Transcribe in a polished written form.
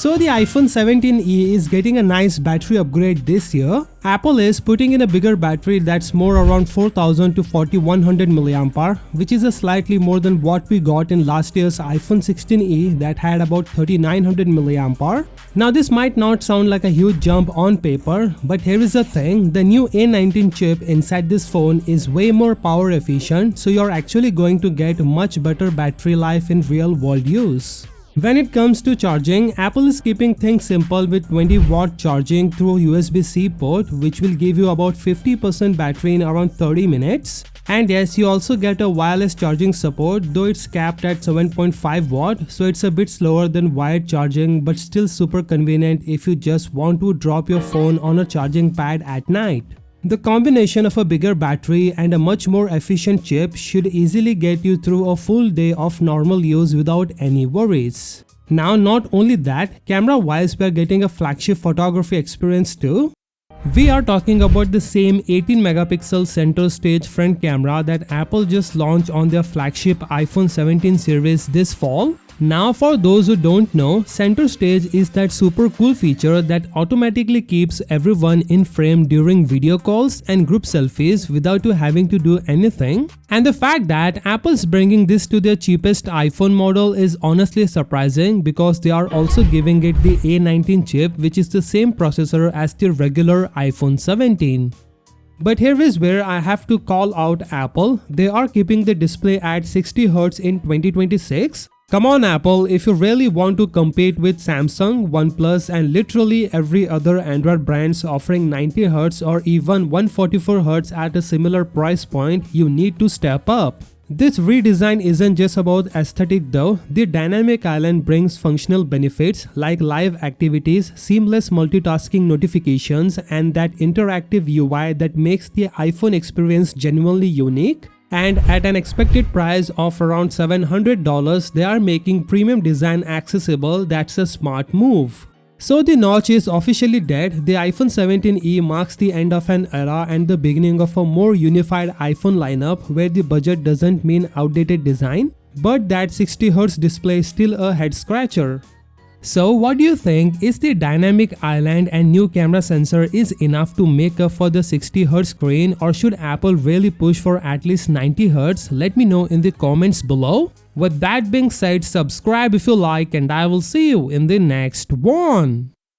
So the iPhone 17e is getting a nice battery upgrade this year. Apple is putting in a bigger battery that's more around 4000 to 4100 mAh, which is a slightly more than what we got in last year's iPhone 16e that had about 3900 mAh. Now this might not sound like a huge jump on paper, but here is the thing, the new A19 chip inside this phone is way more power efficient, so you're actually going to get much better battery life in real world use. When it comes to charging, Apple is keeping things simple with 20-watt charging through USB-C port, which will give you about 50% battery in around 30 minutes. And yes, you also get a wireless charging support, though it's capped at 7.5 watt, so it's a bit slower than wired charging, but still super convenient if you just want to drop your phone on a charging pad at night. The combination of a bigger battery and a much more efficient chip should easily get you through a full day of normal use without any worries. Now, not only that, camera-wise we are getting a flagship photography experience too. We are talking about the same 18 megapixel center stage front camera that Apple just launched on their flagship iPhone 17 series this fall. Now for those who don't know, center stage is that super cool feature that automatically keeps everyone in frame during video calls and group selfies without you having to do anything. And the fact that Apple's bringing this to their cheapest iPhone model is honestly surprising because they are also giving it the A19 chip, which is the same processor as the regular iPhone 17. But here is where I have to call out Apple. They are keeping the display at 60Hz in 2026. Come on Apple, if you really want to compete with Samsung, OnePlus and literally every other Android brands offering 90Hz or even 144Hz at a similar price point, you need to step up. This redesign isn't just about aesthetic though. The dynamic island brings functional benefits like live activities, seamless multitasking notifications, and that interactive UI that makes the iPhone experience genuinely unique. And at an expected price of around $700, they are making premium design accessible. That's a smart move. So the notch is officially dead. The iPhone 17e marks the end of an era and the beginning of a more unified iPhone lineup where the budget doesn't mean outdated design, but that 60Hz display is still a head scratcher. So what do you think? Is the dynamic island and new camera sensor is enough to make up for the 60Hz screen, or should Apple really push for at least 90Hz? Let me know in the comments below. With that being said, subscribe if you like and I will see you in the next one.